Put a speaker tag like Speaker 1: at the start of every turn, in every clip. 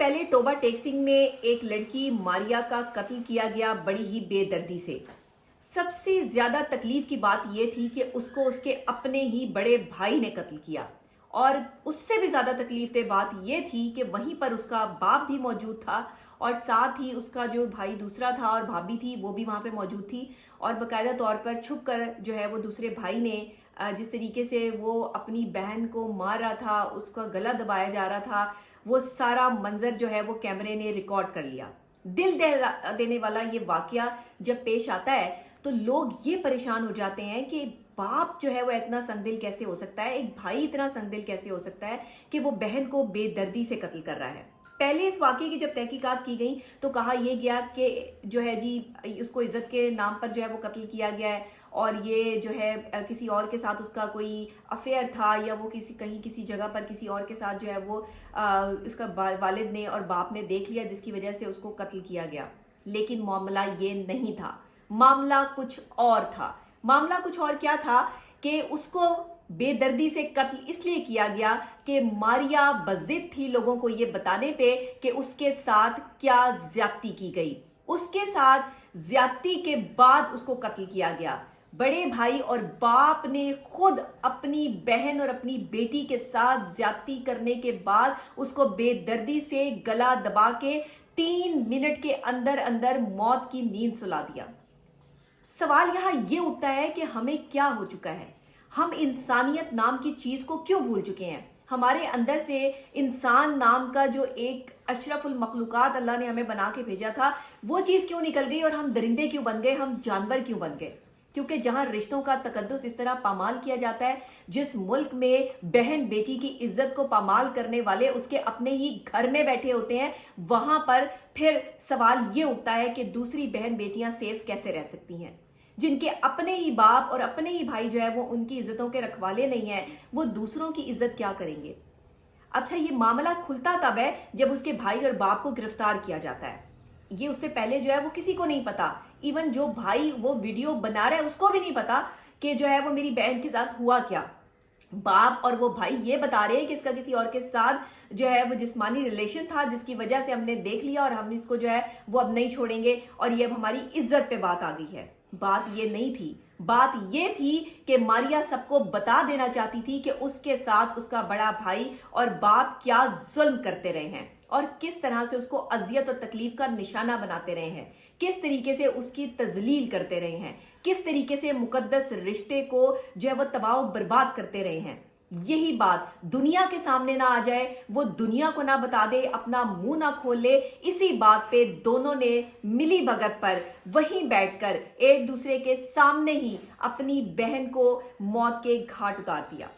Speaker 1: पहले टोबा टेकसिंग में एक लड़की मारिया का कत्ल किया गया बड़ी ही बेदर्दी से। सबसे ज्यादा तकलीफ की बात यह थी कि उसको उसके अपने ही बड़े भाई ने कत्ल किया, और उससे भी ज्यादा तकलीफ दे बात यह थी कि वहीं पर उसका बाप भी मौजूद था और साथ ही उसका जो भाई दूसरा था और भाभी थी वो भी वहां पे मौजूद थी। और बाकायदा तौर पर छुप कर जो है वो दूसरे भाई ने जिस तरीके से वो अपनी बहन को मार रहा था, उसका गला दबाया जा रहा था, वो सारा मंजर जो है वो कैमरे ने रिकॉर्ड कर लिया। दिल देने वाला ये वाकया जब पेश आता है तो लोग ये परेशान हो जाते हैं कि बाप जो है वो इतना संगदिल कैसे हो सकता है, एक भाई इतना संगदिल कैसे हो सकता है कि वो बहन को बेदर्दी से कत्ल कर रहा है। पहले इस वाकये की जब तहकीकात की गई तो कहा यह गया कि जो है जी उसको इज्जत के नाम पर जो है वो कत्ल किया गया है, और ये जो है किसी और के साथ उसका कोई अफेयर था, या वो किसी जगह पर किसी और के साथ जो है वो उसका वालिद ने और बाप ने देख लिया, जिसकी वजह से उसको कत्ल किया गया। लेकिन मामला ये नहीं था, मामला कुछ और था। मामला कुछ और क्या था कि उसको बेदर्दी से कत्ल इसलिए किया गया कि मारिया बज़िद थी लोगों को ये बताने पे कि उसके साथ क्या ज्यादती की गई। उसके साथ ज्यादती के बाद उसको कत्ल किया गया। बड़े भाई और बाप ने खुद अपनी बहन और अपनी बेटी के साथ ज्यादती करने के बाद उसको बेदर्दी से गला दबा के 3 मिनट के अंदर अंदर मौत की नींद सुला दिया। सवाल यहां यह उठता है कि हमें क्या हो चुका है, हम इंसानियत नाम की चीज को क्यों भूल चुके हैं। हमारे अंदर से इंसान नाम का जो एक अशरफुल मखलूकात अल्लाह ने हमें बना के भेजा था वो चीज क्यों निकल गई, और हम दरिंदे क्यों बन गए, हम जानवर क्यों बन गए। क्योंकि जहां रिश्तों का तकद्दुस इस तरह पामाल किया जाता है, जिस मुल्क में बहन बेटी की इज्जत को पामाल करने वाले उसके अपने ही घर में बैठे होते हैं, वहां पर फिर सवाल ये उठता है कि दूसरी बहन बेटियां सेफ कैसे रह सकती हैं। जिनके अपने ही बाप और अपने ही भाई जो है वो उनकी इज्जतों के रखवाले नहीं है, वो दूसरों की इज्जत क्या करेंगे। अच्छा, ये मामला खुलता तब है जब उसके भाई और बाप को गिरफ्तार किया जाता है। ये उससे पहले जो है वो किसी को नहीं पता, इवन जो भाई वो वीडियो बना रहा है उसको भी नहीं पता कि जो है वो मेरी बहन के साथ हुआ क्या। बाप और वो भाई ये बता रहे हैं कि इसका किसी और के साथ जो है वो जिस्मानी रिलेशन था, जिसकी वजह से हमने देख लिया और हम इसको जो है वो अब नहीं छोड़ेंगे, और ये अब हमारी इज्जत पे बात आ गई है। बात ये नहीं थी, बात ये थी कि मारिया सबको बता देना चाहती थी कि उसके साथ उसका बड़ा भाई और बाप क्या जुल्म करते रहे हैं और किस तरह से उसको अजियत और तकलीफ का निशाना बनाते रहे हैं, किस तरीके से उसकी तजलील करते रहे हैं, किस तरीके से मुकद्दस रिश्ते को जो है वो तबाह बर्बाद करते रहे हैं। यही बात दुनिया के सामने ना आ जाए, वो दुनिया को ना बता दे, अपना मुंह ना खोल ले, इसी बात पे दोनों ने मिली भगत पर वहीं बैठकर एक दूसरे के सामने ही अपनी बहन को मौत के घाट उतार दिया।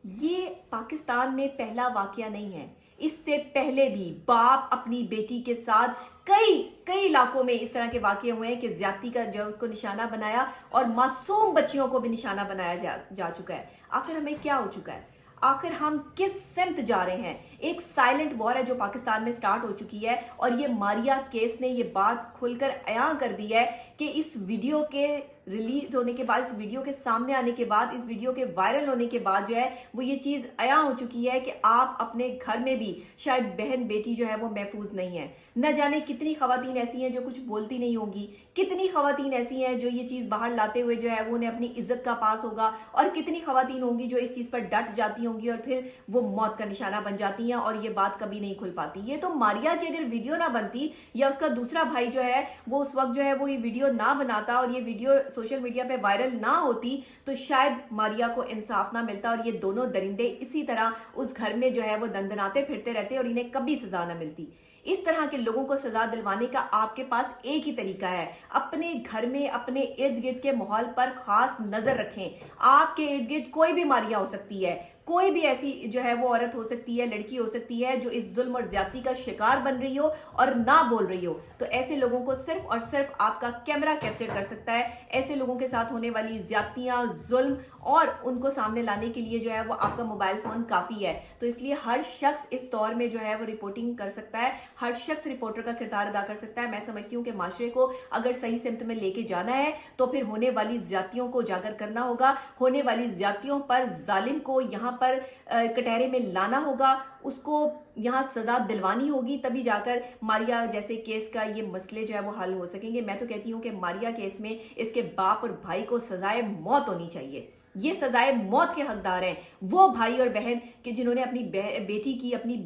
Speaker 1: ये पाकिस्तान में पहला वाकया नहीं है, इससे पहले भी बाप अपनी बेटी के साथ कई इलाकों में इस तरह के वाकये हुए हैं कि ज्यादती का जो उसको निशाना बनाया और मासूम बच्चियों को भी निशाना बनाया जा चुका है। आखिर हमें क्या हो चुका है, आखिर हम किस सिमत जा रहे हैं। एक साइलेंट वॉर है जो पाकिस्तान में स्टार्ट हो चुकी है, और ये मारिया केस ने ये बात खुलकर अयां कर दी है कि इस वीडियो के रिलीज होने के बाद, इस वीडियो के सामने आने के बाद, इस वीडियो के वायरल होने के बाद जो है वो ये चीज अयां हो चुकी है कि आप अपने घर में भी शायद बहन बेटी जो है वो महफूज नहीं है। न जाने कितनी खवातीन ऐसी हैं जो कुछ बोलती नहीं होंगी, कितनी खवातीन ऐसी हैं जो ये चीज बाहर लाते हुए जो है वो उन्हें अपनी इज्जत का पास होगा, और कितनी खवातीन होंगी जो इस चीज पर डट जाती होंगी और फिर वो मौत का निशाना बन जाती हैं और ये बात कभी नहीं खुल पाती। ये तो मारिया की अगर वीडियो ना बनती या उसका दूसरा भाई जो है वो उस वक्त जो है वो ये वीडियो ना बनाता और ये वीडियो सोशल मीडिया पे वायरल ना होती, तो शायद मारिया को इंसाफ ना मिलता और ये दोनों दरिंदे इसी तरह उस घर में जो है वो दंदनाते फिरते रहते और इन्हें कभी सजा ना मिलती। इस तरह के लोगों को सजा दिलवाने का आपके पास एक ही तरीका है, अपने घर में अपने इर्द गिर्द के माहौल पर खास नजर रखें। आपके इर्द गिर्द कोई भी मारिया हो सकती है, कोई भी ऐसी जो है वो औरत हो सकती है, लड़की हो सकती है जो इस जुल्म और ज्यादती का शिकार बन रही हो और ना बोल रही हो। तो ऐसे लोगों को सिर्फ और सिर्फ आपका कैमरा कैप्चर कर सकता है। ऐसे लोगों के साथ होने वाली ज्यादतियां, जुल्म और उनको सामने लाने के लिए जो है वो आपका मोबाइल फोन काफी है। तो इसलिए हर शख्स इस दौर में जो है वो रिपोर्टिंग कर सकता है, हर शख्स रिपोर्टर का किरदार अदा कर सकता है। मैं समझती हूँ कि माशरे को अगर सही सिमत में लेके जाना है तो फिर होने वाली ज्यादतियों को उजागर करना होगा, होने वाली ज्यादतियों पर जालिम को यहाँ पर कटहरे में लाना होगा, उसको यहाँ सजा दिलवानी होगी, तभी जाकर मारिया जैसे केस का ये मसले जो है वो हल हो सकेंगे। मैं तो कहती हूँ कि मारिया केस में इसके बाप और भाई को सजाए मौत होनी चाहिए। ये सजाए मौत के हकदार हैं वो भाई और बहन कि जिन्होंने अपनी बेटी की, अपनी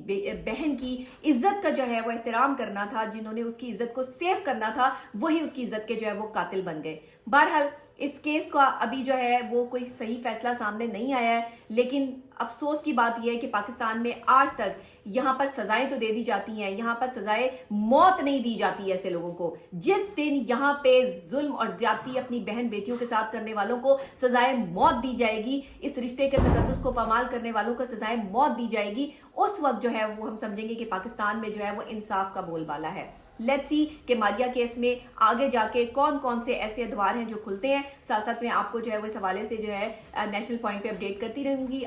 Speaker 1: बहन की इज्जत का जो है वो एहतराम करना था, जिन्होंने उसकी इज्जत को सेव करना था, वही उसकी इज्जत के जो है वो कातिल बन गए। बहरहाल इस केस का अभी जो है वो कोई सही फैसला सामने नहीं आया है, लेकिन अफसोस की बात यह है कि पाकिस्तान में आज तक यहाँ पर सजाएं तो दे दी जाती हैं, यहाँ पर सजाएं मौत नहीं दी जाती ऐसे लोगों को। जिस दिन यहाँ पे जुल्म और ज्यादती अपनी बहन बेटियों के साथ करने वालों को सजाएं मौत दी जाएगी, इस रिश्ते के तकद्दुस को पामाल करने वालों को सजाएं मौत दी जाएगी, उस वक्त जो है वो हम समझेंगे कि पाकिस्तान में जो है वो इंसाफ का बोलबाला है। लेट्स सी कि मारिया केस में आगे जाके कौन कौन से ऐसे अदवार हैं जो खुलते हैं। साथ साथ में आपको जो है वो इस हवाले से जो है नेशनल पॉइंट पे अपडेट करती रहूंगी।